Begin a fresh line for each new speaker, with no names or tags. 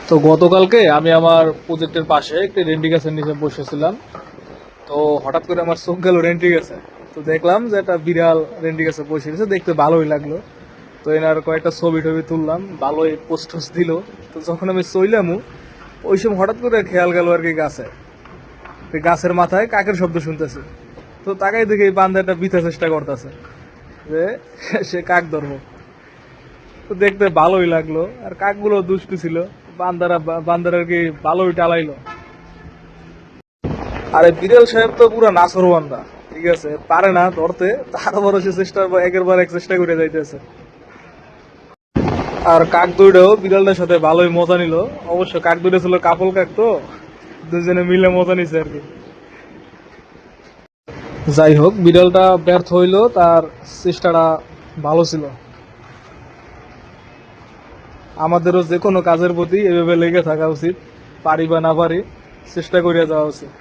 তো গতকালকে আমি আমার প্রজেক্টের পাশে একটি রেন্ডি গাছের নিচে বসেছিলাম। তো হঠাৎ করে আমার চোখ গেল রেন্ডি গাছে। তো দেখলাম যে একটা বিড়াল রেন্ডি গাছে বসে গেছে, দেখতে ভালোই লাগলো। তো এনার কয়েকটা ছবি টবি তুললাম, ভালোই পোস্ট টোস্ট দিল। তো যখন আমি চইলামও, ওই সময় হঠাৎ করে খেয়াল গেল আর কি গাছে, এই গাছের মাথায় কাকের শব্দ শুনতেছে। তো তাকাই দেখে এই বান্দাটা বিথা চেষ্টা করতেছে যে সে কাক ধরবো। তো দেখতে ভালোই লাগলো, আর কাকগুলো দুষ্টু ছিল। বান্দার আর কি ভালোই টালাইলো। আরে বিড়াল সাহেব তো পুরো নাছরবান্দা, ঠিক আছে, পারে না ধরতে, তারপরে সে একের পর এক চেষ্টা করে যাইতেছে। আর কাক দুইটাও বিড়ালটার সাথে ভালোই মজা নিল। অবশ্য কাক দুইটা ছিল কাপল কাক, তো দুজনে মিলে মজা নিছে আর কি। যাই হোক, বিড়ালটা ব্যর্থ হইলো, তার চেষ্টাটা ভালো ছিল। আমাদেরও যে কোনো কাজের প্রতি এভাবে লেগে থাকা উচিত, পারি বা না পারি চেষ্টা করিয়া যাওয়া উচিত।